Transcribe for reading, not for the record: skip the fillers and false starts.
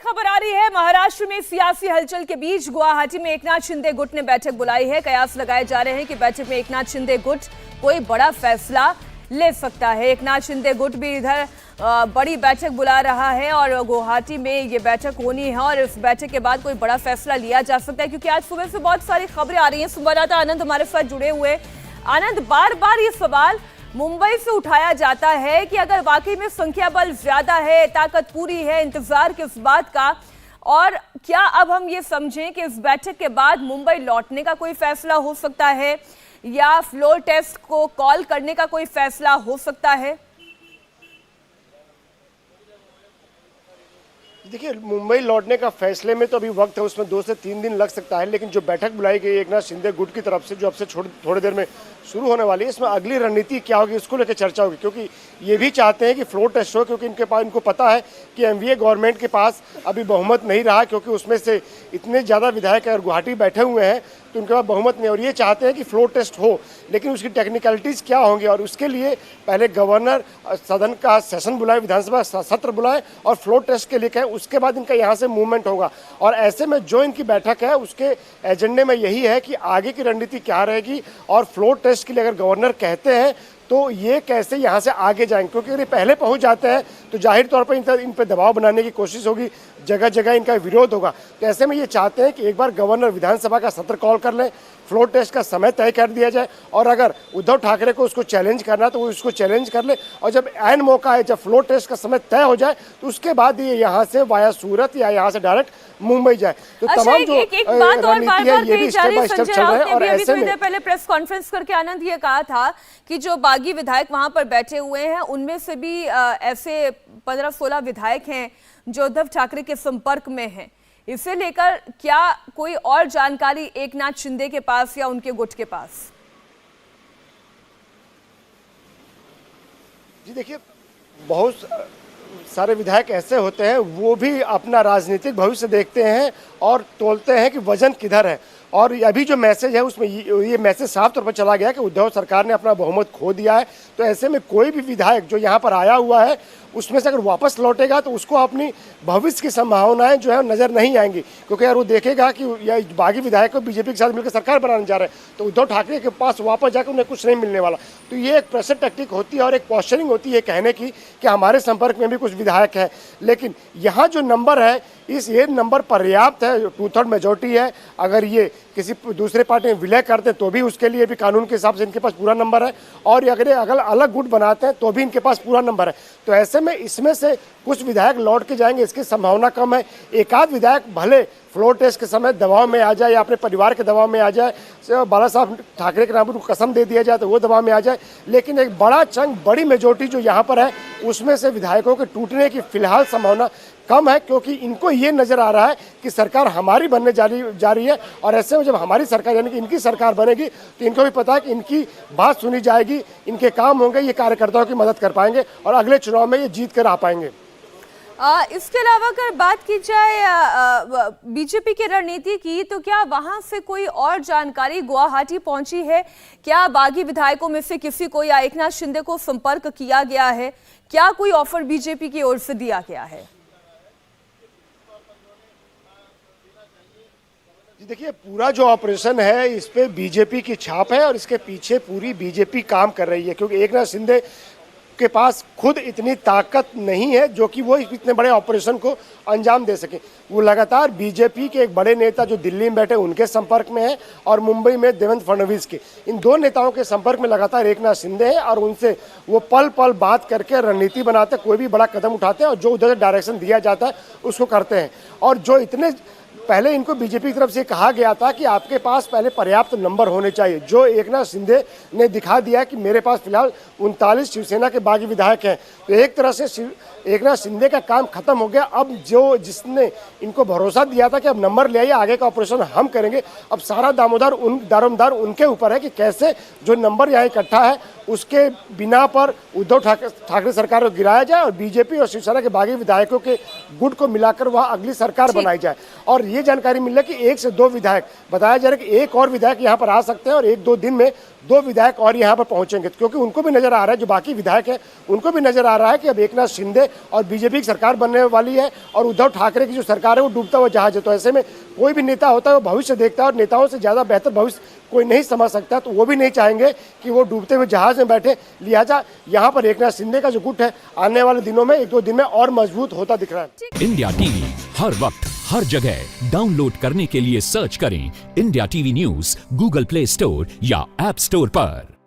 खबर आ रही है महाराष्ट्र में सियासी हलचल के बीच गुवाहाटी में एकनाथ शिंदे गुट ने बैठक बुलाई है। कयास लगाए जा रहे हैं कि बैठक में एकनाथ शिंदे गुट कोई बड़ा फैसला ले सकता है। एकनाथ शिंदे गुट भी इधर बड़ी बैठक बुला रहा है और गुवाहाटी में ये बैठक होनी है और इस बैठक के बाद कोई बड़ा फैसला लिया जा सकता है, क्योंकि आज सुबह से बहुत सारी खबरें आ रही हैं। संवाददाता आनंद हमारे साथ जुड़े हुए। आनंद, बार बार ये सवाल मुंबई से उठाया जाता है कि अगर वाकई में संख्या बल ज्यादा है, ताकत पूरी है, इंतजार किस बात का, और क्या अब हम ये समझें कि इस बैठक के बाद मुंबई लौटने का कोई फैसला हो सकता है या फ्लोर टेस्ट को कॉल करने का कोई फैसला हो सकता है? देखिए, मुंबई लौटने का फैसले में तो अभी वक्त है, उसमें 2 से 3 दिन लग सकता है। लेकिन जो बैठक बुलाई गई एकनाथ शिंदे गुट की तरफ से, जो अब से थोड़ी देर में शुरू होने वाली है, इसमें अगली रणनीति क्या होगी उसको लेकर चर्चा होगी, क्योंकि ये भी चाहते हैं कि फ्लोर टेस्ट हो, क्योंकि इनको पता है कि एमवीए गवर्नमेंट के पास अभी बहुमत नहीं रहा, क्योंकि उसमें से इतने ज़्यादा विधायक अगर गुवाहाटी बैठे हुए हैं तो उनके पास बहुमत नहीं, और ये चाहते हैं कि फ्लोर टेस्ट हो। लेकिन उसकी टेक्निकलिटीज़ क्या होंगी, और उसके लिए पहले गवर्नर सदन का सेशन बुलाए, विधानसभा सत्र बुलाए और फ्लोर टेस्ट के लिए कहें, उसके बाद इनका यहाँ से मूवमेंट होगा। और ऐसे में जो इनकी बैठक है उसके एजेंडे में यही है कि आगे की रणनीति क्या रहेगी, और फ्लोर टेस्ट के लिए अगर गवर्नर कहते हैं तो ये कैसे यहाँ से आगे जाएंगे, क्योंकि अगर ये पहले पहुँच जाते हैं तो जाहिर तौर पर इन पर दबाव बनाने की कोशिश होगी, जगह जगह इनका विरोध होगा। तो ऐसे में ये चाहते हैं कि एक बार गवर्नर विधानसभा का सत्र कॉल कर लें, फ्लोर टेस्ट का समय तय कर दिया जाए, और अगर उद्धव ठाकरे को उसको चैलेंज करना है तो वो उसको चैलेंज कर ले, और जब ऐन मौका है, जब फ्लोर टेस्ट का समय तय हो जाए तो उसके बाद ये यहाँ से वाया सूरत या यहाँ से डायरेक्ट मुंबई जाए। तो तमाम जो रणनीति है ये भी स्टेप बाय स्टेप चल रहा है। और ऐसे में पहले प्रेस कॉन्फ्रेंस करके आनंद ये कहा था कि जो बागी विधायक वहां पर बैठे हुए हैं उनमें से भी ऐसे 15-16 विधायक हैं जो उद्धव ठाकरे के संपर्क में हैं। इसे लेकर क्या कोई और जानकारी एकनाथ शिंदे के पास या उनके गुट के पास? जी देखिए, बहुत सारे विधायक ऐसे होते हैं, वो भी अपना राजनीतिक भविष्य देखते हैं और तोलते हैं कि वजन किधर है। और अभी जो मैसेज है उसमें ये मैसेज साफ तौर पर चला गया कि उद्धव सरकार ने अपना बहुमत खो दिया है। तो ऐसे में कोई भी विधायक जो यहाँ पर आया हुआ है उसमें से अगर वापस लौटेगा तो उसको अपनी भविष्य की संभावनाएं जो है नजर नहीं आएंगी, क्योंकि यार वो देखेगा कि यह बागी विधायक को बीजेपी के साथ मिलकर सरकार बनाने जा रहे हैं, तो उद्धव ठाकरे के पास वापस जाकर उन्हें कुछ नहीं मिलने वाला। तो ये एक प्रेशर टैक्टिक होती है और एक पॉस्चरिंग होती है कहने की कि हमारे संपर्क में भी कुछ विधायक है। लेकिन यहाँ जो नंबर है ये नंबर पर्याप्त है, 2/3 मेजोरिटी है। अगर ये किसी दूसरे पार्टी में विलय करते तो भी उसके लिए भी कानून के हिसाब से इनके पास पूरा नंबर है, और अगर अलग गुट बनाते हैं तो भी इनके पास पूरा नंबर है। तो ऐसे में इसमें से कुछ विधायक लौट के जाएंगे, इसकी संभावना कम है। एक आध विधायक भले फ्लोर टेस्ट के समय दबाव में आ जाए या अपने परिवार के दबाव में आ जाए, बाला साहब ठाकरे के नाम पर कसम दे दिया जाए तो वो दबाव में आ जाए, लेकिन एक बड़ा चंग, बड़ी मेजोरिटी जो यहाँ पर है उसमें से विधायकों के टूटने की फिलहाल संभावना कम है, क्योंकि इनको ये नजर आ रहा है कि सरकार हमारी बनने जा रही है। और ऐसे में जब हमारी सरकार यानी कि इनकी सरकार बनेगी तो इनको भी पता है कि इनकी बात सुनी जाएगी, इनके काम होंगे, ये कार्यकर्ताओं की मदद कर पाएंगे और अगले चुनाव में ये जीत कर आ पाएंगे। इसके अलावा अगर बात की जाए बीजेपी की रणनीति की, तो क्या वहां से कोई और जानकारी गुवाहाटी पहुंची है? क्या बागी विधायकों में से किसी को या एकनाथ शिंदे को संपर्क किया गया है? क्या कोई ऑफर बीजेपी की ओर से दिया गया है? देखिए, पूरा जो ऑपरेशन है इस पे बीजेपी की छाप है और इसके पीछे पूरी बीजेपी काम कर रही है, क्योंकि एकनाथ शिंदे के पास खुद इतनी ताकत नहीं है जो कि वो इतने बड़े ऑपरेशन को अंजाम दे सके। वो लगातार बीजेपी के एक बड़े नेता जो दिल्ली में बैठे उनके संपर्क में है और मुंबई में देवेंद्र फडणवीस के, इन दो नेताओं के संपर्क में लगातार एकनाथ शिंदे है और उनसे वो पल पल बात करके रणनीति बनाते, कोई भी बड़ा कदम उठाते हैं और जो उधर डायरेक्शन दिया जाता है उसको करते हैं। और जो इतने पहले इनको बीजेपी की तरफ से कहा गया था कि आपके पास पहले पर्याप्त नंबर होने चाहिए, जो एकनाथ शिंदे ने दिखा दिया कि मेरे पास फिलहाल 39 शिवसेना के बागी विधायक हैं। तो एक तरह से एकनाथ शिंदे का काम खत्म हो गया। अब जो जिसने इनको भरोसा दिया था कि अब नंबर ले आइए, आगे का ऑपरेशन हम करेंगे, अब सारा दारोमदार उनके ऊपर है कि कैसे जो नंबर यहाँ इकट्ठा है उसके बिना पर उद्धव ठाकरे सरकार को गिराया जाए और बीजेपी और शिवसेना के बागी विधायकों के गुट को मिलाकर वहाँ अगली सरकार बनाई जाए। और ये जानकारी मिल रही है कि 1 से 2 विधायक, बताया जा रहा है कि एक और विधायक यहाँ पर आ सकते हैं और 1-2 दिन में 2 विधायक और यहाँ पर पहुंचेंगे, क्योंकि उनको भी नजर आ रहा है, जो बाकी विधायक हैं उनको भी नजर आ रहा है कि अब एकनाथ शिंदे और बीजेपी की सरकार बनने वाली है और उद्धव ठाकरे की जो सरकार है वो डूबता हुआ जहाज है। तो ऐसे में कोई भी नेता होता है वो भविष्य देखता है और नेताओं से ज़्यादा बेहतर भविष्य कोई नहीं समझ सकता, तो वो भी नहीं चाहेंगे कि वो डूबते हुए जहाज में बैठे। लिहाजा यहाँ पर एकनाथ शिंदे का जो गुट है आने वाले दिनों में 1-2 दिन में और मजबूत होता दिख रहा है। इंडिया टीवी हर वक्त हर जगह डाउनलोड करने के लिए सर्च करें India TV news Google play store या ऐप स्टोर पर।